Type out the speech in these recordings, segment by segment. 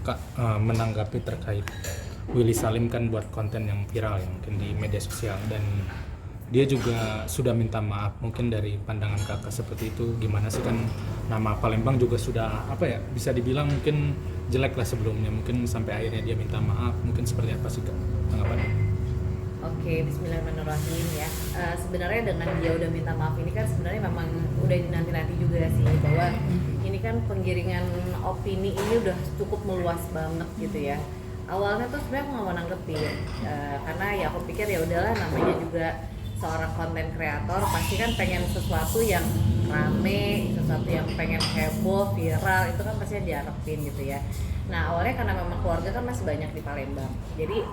Kak, menanggapi terkait Willy Salim kan buat konten yang viral ya mungkin di media sosial, dan dia juga sudah minta maaf. Mungkin dari pandangan kakak seperti itu gimana sih? Kan nama Palembang juga sudah apa ya, bisa dibilang mungkin jelek lah sebelumnya, mungkin sampai akhirnya dia minta maaf. Mungkin seperti apa sih kak tanggapannya? Oke, Bismillahirrahmanirrahim ya. Sebenarnya dengan dia udah minta maaf ini kan sebenarnya memang udah dinanti-nanti juga sih, bahwa ini kan penggiringan opini ini udah cukup meluas banget gitu ya. Awalnya tuh sebenarnya aku nggak mau nanggepin, karena ya aku pikir ya udahlah, namanya juga seorang konten kreator pasti kan pengen sesuatu yang rame, sesuatu yang pengen heboh, viral, itu kan pasti diharapin gitu ya. Nah awalnya karena memang keluarga kan masih banyak di Palembang, jadi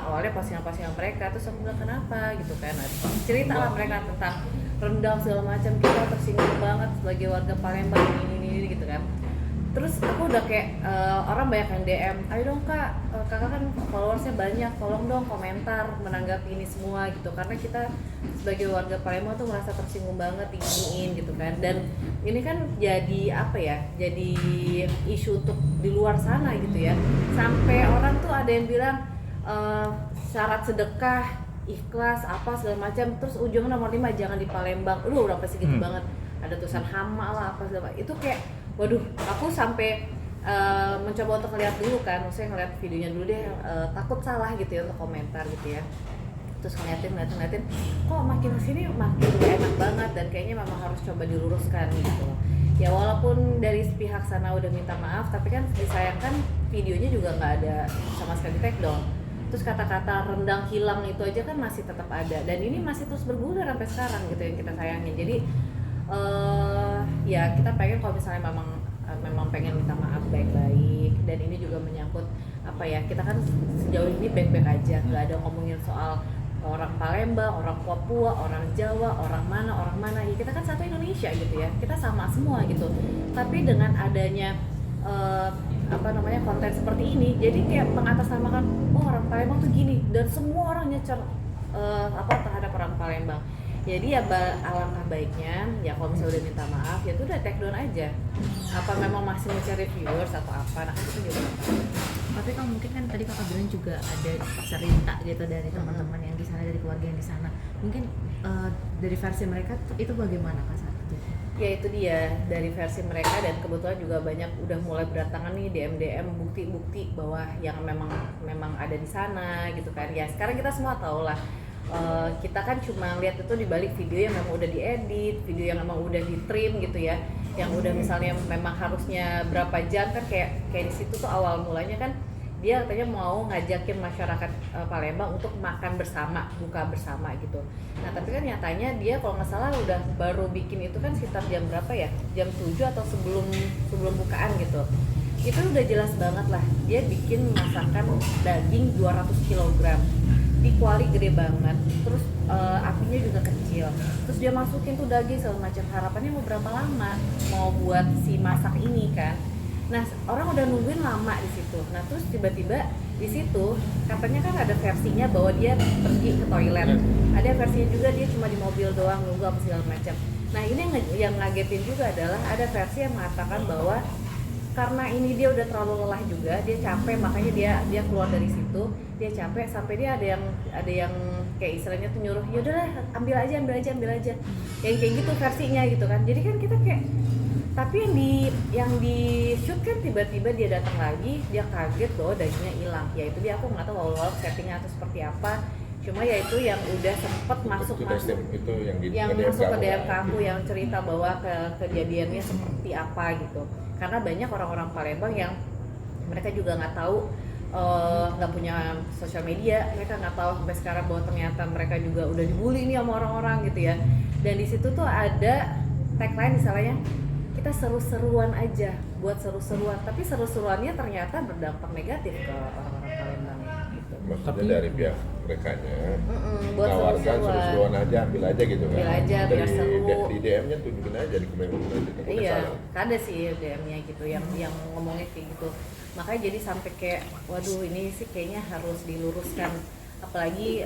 awalnya postingan-postingan mereka terus aku bilang kenapa gitu kan. Nah, cerita lah mereka tentang rendang segala macam, kita tersinggung banget sebagai warga Palembang ini gitu kan. Terus aku udah kayak orang banyak yang DM, ayo dong kak, kakak kan followersnya banyak, tolong dong komentar menanggapi ini semua gitu, karena kita sebagai warga Palembang tuh merasa tersinggung banget diginiin gitu kan. Dan ini kan jadi apa ya, jadi isu untuk di luar sana gitu ya, sampai orang tuh ada yang bilang syarat sedekah ikhlas apa segala macam, terus ujungnya nomor 5 jangan di Palembang. Udah pasti gitu banget, ada tulisan hama lah apa segala macam. Itu kayak waduh, aku sampai mencoba untuk ngeliat dulu kan, maksudnya ngeliat videonya dulu deh, takut salah gitu ya untuk komentar gitu ya. Terus ngeliatin, kok makin kesini makin gak enak banget, dan kayaknya memang harus coba diluruskan gitu. Ya walaupun dari pihak sana udah minta maaf, tapi kan disayangkan videonya juga nggak ada sama sekali take down. Terus kata-kata rendang hilang itu aja kan masih tetap ada, dan ini masih terus bergulir sampai sekarang gitu yang kita sayangin. Jadi ya kita pengen kalau misalnya memang pengen minta maaf baik-baik, dan ini juga menyangkut apa ya, kita kan sejauh ini baik-baik aja, nggak ada ngomongin soal orang Palembang, orang Papua, orang Jawa, orang mana ya, kita kan satu Indonesia gitu ya, kita sama semua gitu. Tapi dengan adanya konten seperti ini, jadi kayak mengatasnamakan orang Palembang tuh gini, dan semua orang nyecer terhadap orang Palembang. Jadi ya alangkah baiknya ya kalau misalnya udah minta maaf ya tuh udah take down aja. Apa memang masih mencari viewers atau apa, nah itu juga. Tapi kan mungkin kan tadi kakak bilang juga ada cerita gitu dari teman-teman yang di sana, dari keluarga yang di sana. Mungkin dari versi mereka itu bagaimana kak saat itu? Ya itu dia, dari versi mereka, dan kebetulan juga banyak udah mulai berdatangan nih DM bukti-bukti bahwa yang memang ada di sana gitu kan. Ya sekarang kita semua tahu lah. Kita kan cuma lihat itu di balik video yang memang udah diedit, video yang memang udah di-trim gitu ya, yang udah misalnya memang harusnya berapa jam kan, kayak di situ tuh awal mulanya kan dia katanya mau ngajakin masyarakat Palembang untuk makan bersama, buka bersama gitu. Nah tapi kan nyatanya dia kalau nggak salah udah baru bikin itu kan sekitar jam berapa ya, jam 7 atau sebelum bukaan gitu. Itu udah jelas banget lah, dia bikin masakan daging 200 kg di kuali gede banget, terus apinya juga kecil, terus dia masukin tuh daging segala macam. Harapannya mau berapa lama mau buat si masak ini kan. Nah orang udah nungguin lama di situ. Nah terus tiba-tiba di situ katanya kan ada versinya bahwa dia pergi ke toilet, ada versinya juga dia cuma di mobil doang nunggu apa segala macam. Nah ini yang ngagetin juga adalah ada versi yang mengatakan bahwa karena ini dia udah terlalu lelah juga, dia capek, makanya dia keluar dari situ, dia capek sampai dia ada yang kayak istilahnya tuh nyuruh, yaudahlah ambil aja, yang kayak gitu versinya gitu kan. Jadi kan kita kayak, tapi yang di shoot kan tiba-tiba dia datang lagi, dia kaget bahwa dagingnya hilang. Ya itu dia, aku nggak tahu walau settingnya atau seperti apa. Cuma ya itu yang udah sempet masuk itu yang masuk ke DM aku, yang cerita bahwa kejadiannya seperti apa gitu. Karena banyak orang-orang Palembang yang mereka juga nggak tahu, nggak punya sosial media, mereka nggak tahu sampai sekarang bahwa ternyata mereka juga udah dibully nih sama orang-orang gitu ya. Dan di situ tuh ada tagline misalnya, kita seru-seruan aja, buat seru-seruan, tapi seru-seruannya ternyata berdampak negatif ke orang-orang Palembang gitu. Maksudnya dari pihak merekanya buat tawarkan seru-seruan aja, ambil aja gitu kan. Ambil aja, biar seru. Di DM-nya tunjukin aja, di komen aja. Iya, ada sih DM-nya gitu yang ngomongnya kayak gitu. Makanya jadi sampai kayak waduh ini sih kayaknya harus diluruskan. Apalagi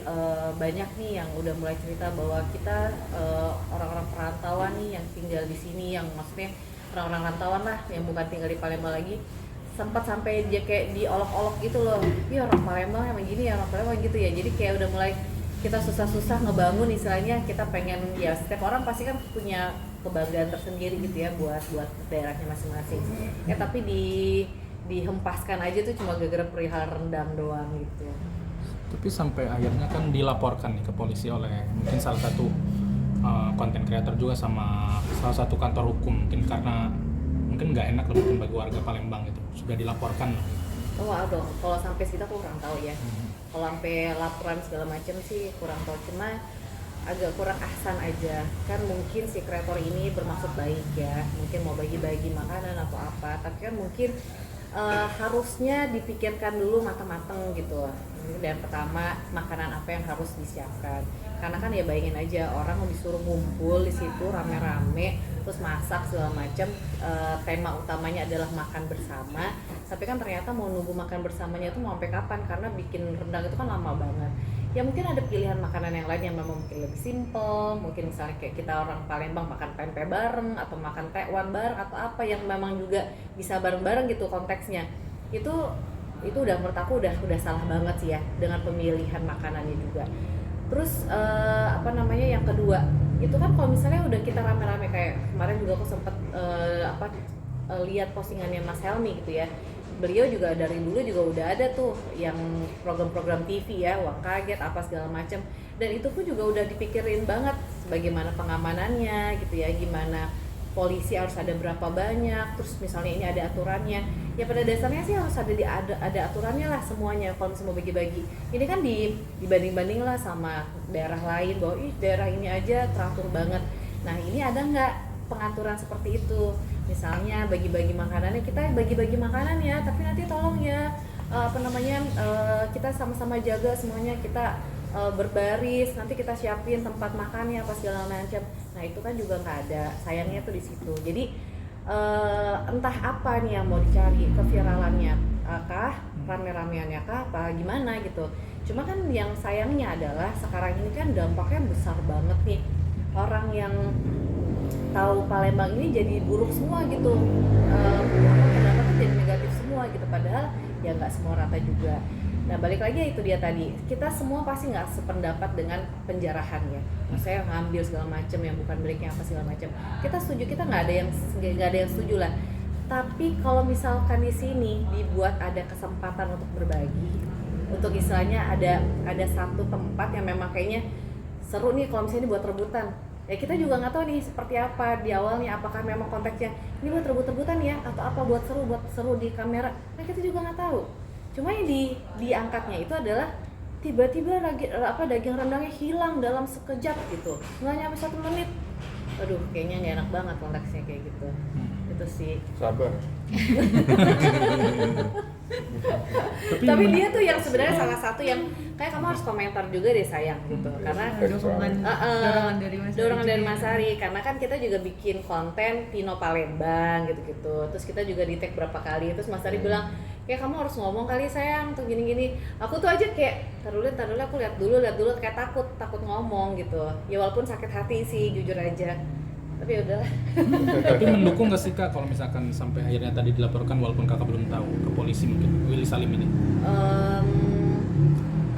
banyak nih yang udah mulai cerita bahwa kita orang-orang perantauan nih yang tinggal di sini, yang maksudnya orang-orang rantauan lah yang bukan tinggal di Palembang lagi, sempat sampai dia kayak diolok-olok gitu loh, iya orang Palembang emang gini ya, orang Palembang gitu ya. Jadi kayak udah mulai kita susah-susah ngebangun, istilahnya kita pengen, ya setiap orang pasti kan punya kebanggaan tersendiri gitu ya buat daerahnya masing-masing ya, tapi dihempaskan aja tuh cuma gara-gara perihal rendang doang gitu. Tapi sampai akhirnya kan dilaporkan nih ke polisi oleh mungkin salah satu konten creator juga sama salah satu kantor hukum, mungkin karena mungkin nggak enak lah mungkin bagi warga Palembang gitu, sudah dilaporkan lah. Oh aduh, kalau sampai segitu aku kurang tahu ya. Kalau sampai laporan segala macam sih kurang tahu, cuma agak kurang ahsan aja. Kan mungkin si kreator ini bermaksud baik ya, mungkin mau bagi-bagi makanan atau apa, tapi kan mungkin harusnya dipikirkan dulu matang-matang gitu. Dan pertama, makanan apa yang harus disiapkan. Karena kan ya bayangin aja, orang disuruh ngumpul di situ rame-rame, terus masak segala macam, tema utamanya adalah makan bersama. Tapi kan ternyata mau nunggu makan bersamanya itu mau sampai kapan, karena bikin rendang itu kan lama banget. Ya mungkin ada pilihan makanan yang lain yang memang mungkin lebih simple, mungkin misalnya kayak kita orang Palembang makan pempek bareng atau makan tekwan bareng atau apa yang memang juga bisa bareng-bareng gitu konteksnya. Itu udah menurut aku udah salah banget sih ya dengan pemilihan makanannya juga. Terus yang kedua itu kan kalau misalnya udah kita rame-rame, kayak kemarin juga aku sempet lihat postingannya Mas Helmi gitu ya. Beliau juga dari dulu juga udah ada tuh yang program-program TV ya, Wah Kaget apa segala macam, dan itu pun juga udah dipikirin banget bagaimana pengamanannya gitu ya, gimana polisi harus ada berapa banyak, terus misalnya ini ada aturannya. Ya pada dasarnya sih harus ada aturannya lah semuanya kalau misalnya mau bagi-bagi. Ini kan dibanding-banding lah sama daerah lain, bahwa daerah ini aja teratur banget. Nah ini ada nggak pengaturan seperti itu? Misalnya bagi-bagi makanannya, kita bagi-bagi makanan ya, tapi nanti tolong ya kita sama-sama jaga semuanya, kita berbaris, nanti kita siapin tempat makannya apa segala macam. Nah itu kan juga nggak ada, sayangnya tuh di situ. Jadi entah apa nih yang mau dicari, keviralannya kah, rame-rameannya kah, apa gimana gitu. Cuma kan yang sayangnya adalah sekarang ini kan dampaknya besar banget nih, orang yang tahu Palembang ini jadi buruk semua gitu, pendapatnya jadi negatif semua gitu, padahal ya nggak semua rata juga. Nah balik lagi itu dia tadi, kita semua pasti nggak sependapat dengan penjarahan ya, saya ngambil segala macam yang bukan miliknya apa segala macam, kita setuju, kita nggak ada yang setuju lah. Tapi kalau misalkan di sini dibuat ada kesempatan untuk berbagi, untuk istilahnya ada satu tempat yang memang kayaknya seru nih kalau misalnya buat rebutan. Ya kita juga nggak tahu nih seperti apa di awalnya, apakah memang konteksnya ini buat rebut-rebutan ya, atau apa buat seru di kamera. Nah kita juga nggak tahu. Cuma yang diangkatnya itu adalah tiba-tiba daging rendangnya hilang dalam sekejap gitu, nggak nyampe 1 menit. Aduh kayaknya nggak enak banget konteksnya kayak gitu. Itu sih. Sabar. Tapi dia tuh yang sebenarnya salah satu yang kayak kamu harus komentar juga deh sayang gitu, karena dorongan dari Mas Ari, karena kan kita juga bikin konten Pino Palembang gitu-gitu, terus kita juga di tag berapa kali, terus Mas Ari bilang kayak kamu harus ngomong kali sayang tuh gini-gini. Aku tuh aja kayak tar dulu aku lihat dulu kayak takut ngomong gitu ya, walaupun sakit hati sih jujur aja, tapi udahlah. Tapi mendukung nggak sih Kak kalau misalkan sampai akhirnya tadi dilaporkan walaupun Kakak belum tahu ke polisi mungkin Willy Salim ini?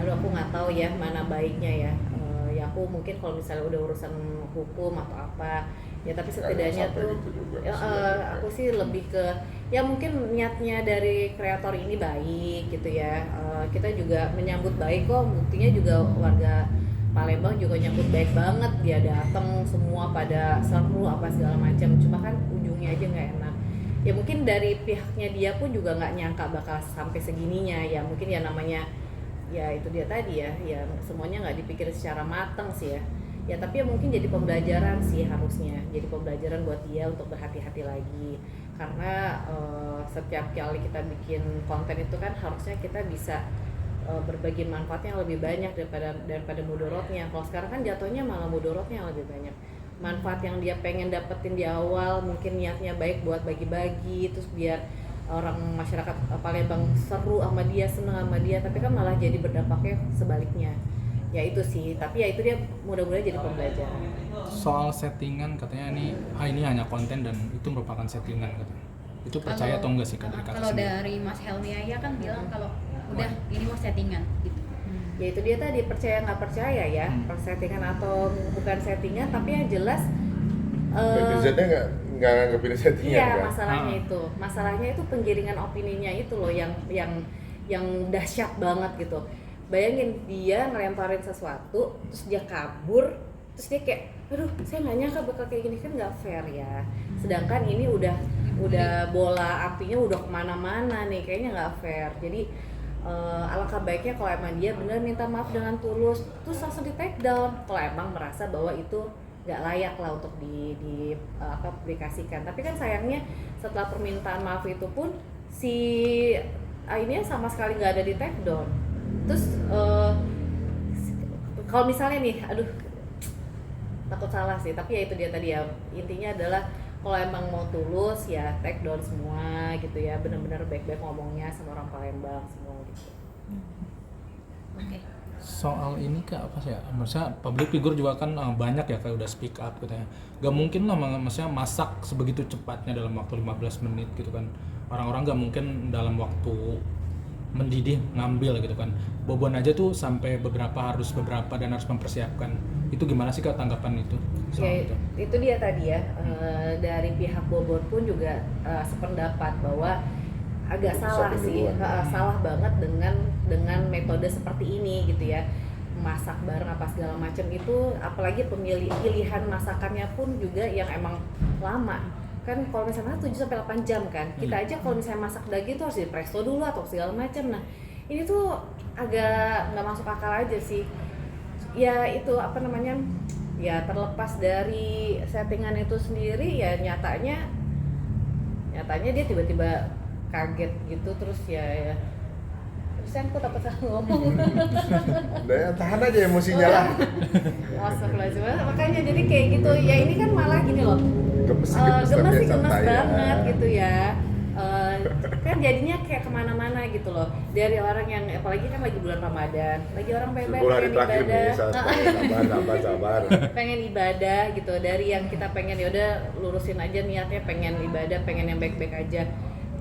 Aduh aku nggak tahu ya mana baiknya ya. Ya aku mungkin kalau misalnya udah urusan hukum atau apa ya, tapi setidaknya tuh aku sih lebih ke ya mungkin niatnya dari kreator ini baik gitu ya. Kita juga menyambut baik kok, buktinya juga warga Palembang juga nyambut baik banget, dia datang semua pada seru apa segala macam. Cuma kan ujungnya aja nggak enak. Ya mungkin dari pihaknya dia pun juga nggak nyangka bakal sampai segininya ya. Mungkin ya namanya ya itu dia tadi ya semuanya nggak dipikir secara matang sih ya. Ya tapi ya mungkin jadi pembelajaran sih, harusnya jadi pembelajaran buat dia untuk berhati-hati lagi. Karena setiap kali kita bikin konten itu kan harusnya kita bisa berbagi manfaatnya yang lebih banyak daripada mudorotnya. Kalau sekarang kan jatuhnya malah mudorotnya yang lebih banyak. Manfaat yang dia pengen dapetin di awal mungkin niatnya baik buat bagi-bagi, terus biar orang masyarakat Palembang seru sama dia, seneng sama dia, tapi kan malah jadi berdampaknya sebaliknya. Ya itu sih, tapi ya itu dia mudah-mudahan jadi pembelajaran. Soal settingan katanya ini hanya konten dan itu merupakan settingan katanya. Itu percaya atau enggak sih Kak dari Kakak Kalau sendiri? dari Mas Helmi Aya kan bilang kalau udah ini mau settingan gitu. Ya itu dia tadi, percaya nggak percaya ya, settingan atau bukan settingan, tapi yang jelas Netizennya nggak nganggep ini settingan iya, kan? masalahnya itu penggiringan opininya itu loh yang dahsyat banget gitu. Bayangin dia ngelemparin sesuatu, terus dia kabur, terus dia kayak, aduh saya nggak nyangka bakal kayak gini, kan nggak fair ya. Sedangkan ini udah bola apinya udah kemana-mana nih, kayaknya nggak fair. Jadi alangkah baiknya kalau emang dia benar minta maaf dengan tulus, terus langsung di take down. Kalau emang merasa bahwa itu nggak layak lah untuk dipublikasikan. Tapi kan sayangnya setelah permintaan maaf itu pun si ini sama sekali nggak ada di take down. Terus kalau misalnya nih, aduh takut salah sih, tapi ya itu dia tadi ya, intinya adalah kalau emang mau tulus ya take down semua gitu ya, benar-benar baik-baik ngomongnya sama orang Palembang semua gitu. Oke. Soal ini Kak, apa sih ya, maksudnya public figure juga kan banyak ya kayak udah speak up gitu ya. Gak mungkin lah maksudnya masak sebegitu cepatnya dalam waktu 15 menit gitu kan. Orang-orang gak mungkin dalam waktu mendidih ngambil gitu kan. Bobon aja tuh sampai harus beberapa dan harus mempersiapkan. Itu gimana sih Kak tanggapan itu? Ya, itu dia tadi ya, dari pihak Bobon pun juga sependapat bahwa agak salah sih, salah banget dengan metode seperti ini gitu ya, masak bareng apa segala macam itu, apalagi pilihan masakannya pun juga yang emang lama kan. Kalau misalnya 7-8 jam kan, kita aja kalau misalnya masak daging tuh harus di presto dulu atau segala macam. Nah ini tuh agak nggak masuk akal aja sih ya. Itu apa namanya ya, terlepas dari settingan itu sendiri ya, nyatanya dia tiba-tiba kaget gitu, terus ya terus aku takut salah ngomong. Udah ya, tahan aja emosinya lah. Astagfirullahaladzim. Makanya jadi kayak gitu ya, ini kan malah gini loh, gemes banget gitu ya. Kan jadinya kayak kemana-mana gitu loh, dari orang yang apalagi kan lagi bulan Ramadan, lagi orang pengen ibadah, sabar. pengen ibadah gitu, dari yang kita pengen ya udah lurusin aja niatnya, pengen ibadah, pengen yang baik-baik aja.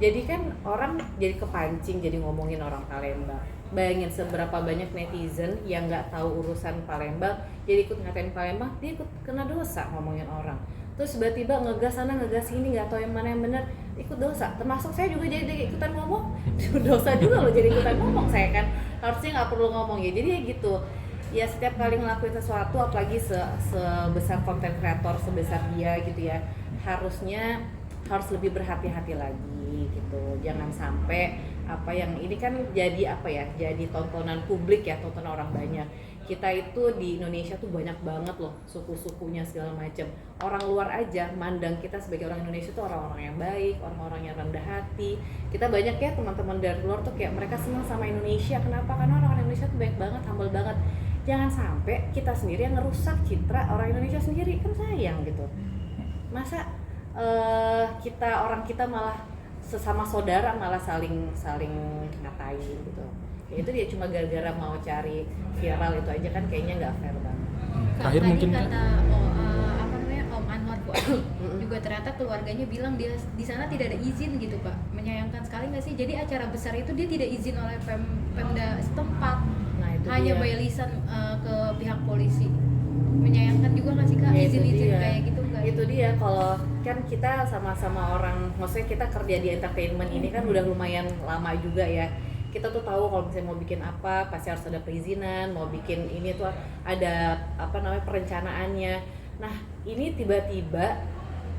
Jadi kan orang jadi kepancing jadi ngomongin orang Palembang. Bayangin seberapa banyak netizen yang nggak tahu urusan Palembang, jadi ikut ngatain Palembang, dia ikut kena dosa ngomongin orang. Terus tiba-tiba ngegas sana ngegas sini, nggak tahu yang mana yang benar, ikut dosa. Termasuk saya juga jadi ikutan ngomong, dosa juga loh jadi ikutan ngomong. Saya kan harusnya nggak perlu ngomong ya. Jadi ya gitu. Ya setiap kali ngelakuin sesuatu, apalagi sebesar konten kreator sebesar dia gitu ya, harus lebih berhati-hati lagi gitu. Jangan sampai apa yang ini kan jadi apa ya, jadi tontonan publik ya, tontonan orang banyak. Kita itu di Indonesia tuh banyak banget loh suku-sukunya segala macam. Orang luar aja mandang kita sebagai orang Indonesia tuh orang-orang yang baik, orang-orang yang rendah hati. Kita banyak ya teman-teman dari luar tuh kayak mereka senang sama Indonesia. Kenapa? Karena orang Indonesia tuh baik banget, humble banget. Jangan sampai kita sendiri yang ngerusak citra orang Indonesia sendiri, kan sayang gitu. Masa kita malah sesama saudara malah saling ngatain gitu. Ya itu dia cuma gara-gara mau cari viral itu aja, kan kayaknya nggak fair banget. Terakhir Tadi mungkin kata Om Anwar juga ternyata keluarganya bilang dia di sana tidak ada izin gitu Pak. Menyayangkan sekali nggak sih? Jadi acara besar itu dia tidak izin oleh Pemda setempat. Nah, itu hanya dia. by lisan ke pihak polisi. Menyayangkan juga nggak sih Kak, Ya, izin-izin kayak gitu nggak? Itu dia, kalau kan kita sama-sama orang, maksudnya kita kerja di entertainment ini kan udah lumayan lama juga ya. Kita tuh tahu kalau misalnya mau bikin apa pasti harus ada perizinan, mau bikin ini tuh ada apa namanya perencanaannya. Nah ini tiba-tiba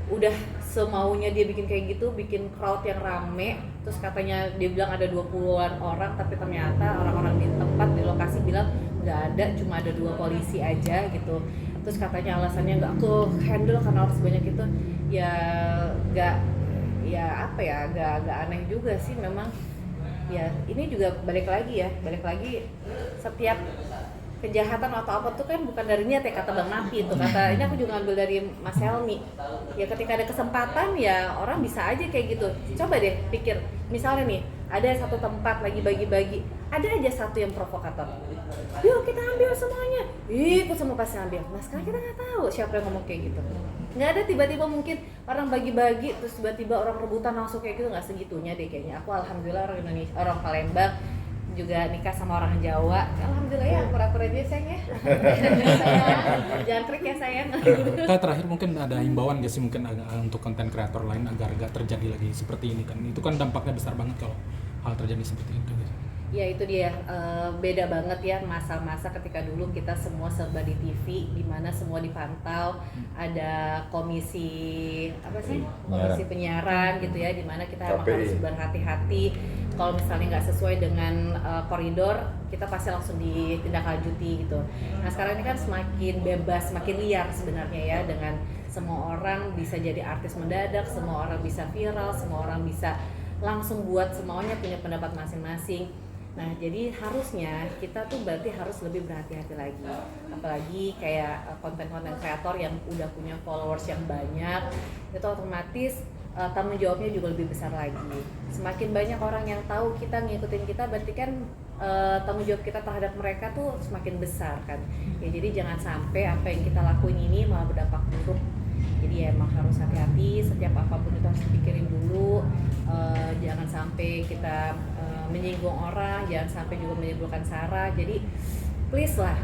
udah semaunya dia bikin kayak gitu, bikin crowd yang rame, terus katanya dia bilang ada 20-an orang, tapi ternyata orang-orang di tempat di lokasi bilang nggak ada, cuma ada 2 polisi aja gitu. Terus katanya alasannya nggak ke handle karena harus banyak itu, ya nggak, ya apa ya, agak aneh juga sih memang. Ya ini juga balik lagi setiap kejahatan atau apa tuh kan bukan dari niat ya, kata Bang Napi itu, kata ini aku juga ngambil dari Mas Helmi ya, ketika ada kesempatan ya orang bisa aja kayak gitu. Coba deh pikir, misalnya nih ada satu tempat lagi bagi-bagi, ada aja satu yang provokator, yuk kita ambil semuanya, ikut semua pasti ambil. Nah sekarang kita nggak tahu siapa yang ngomong kayak gitu. nggak ada tiba-tiba mungkin orang bagi-bagi terus tiba-tiba orang rebutan langsung kayak gitu, nggak segitunya deh kayaknya. Aku alhamdulillah orang Indonesia, orang Palembang, juga nikah sama orang Jawa, alhamdulillah ya, pura-pura aja sayang ya. Jangan trik ya sayang. Kak, terakhir mungkin ada himbauan gak sih mungkin untuk konten kreator lain agar gak terjadi lagi seperti ini kan? Itu kan dampaknya besar banget kalau hal terjadi seperti itu gitu. Ya itu dia, beda banget ya masa-masa ketika dulu kita semua serba di TV, di mana semua dipantau, ada komisi apa sih, komisi penyiaran gitu ya, di mana kita emang KPI. harus berhati-hati. Kalau misalnya nggak sesuai dengan koridor, kita pasti langsung ditindaklanjuti gitu. Nah sekarang ini kan semakin bebas, semakin liar sebenarnya ya, dengan semua orang bisa jadi artis mendadak, semua orang bisa viral, semua orang bisa langsung buat semaunya, punya pendapat masing-masing. Nah, jadi harusnya kita tuh berarti harus lebih berhati-hati lagi. Apalagi kayak konten-konten kreator yang udah punya followers yang banyak, itu otomatis tanggung jawabnya juga lebih besar lagi. Semakin banyak orang yang tahu kita, ngikutin kita, berarti kan tanggung jawab kita terhadap mereka tuh semakin besar kan. Ya jadi jangan sampai apa yang kita lakuin ini malah berdampak buruk. Jadi ya emang harus hati-hati, setiap apapun itu harus dipikirin dulu. Jangan sampai kita menyinggung orang, jangan sampai juga menimbulkan sara. Jadi please lah,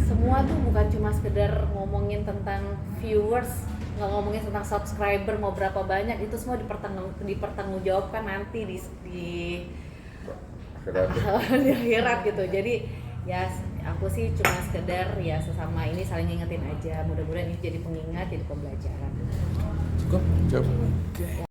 semua tuh bukan cuma sekedar ngomongin tentang viewers, nggak ngomongin tentang subscriber mau berapa banyak, itu semua dipertanggungjawabkan nanti di akhirat gitu. Jadi ya aku sih cuma sekedar ya sesama ini saling ngingetin aja, mudah-mudahan ini jadi pengingat, jadi pembelajaran. Cukup? Cukup.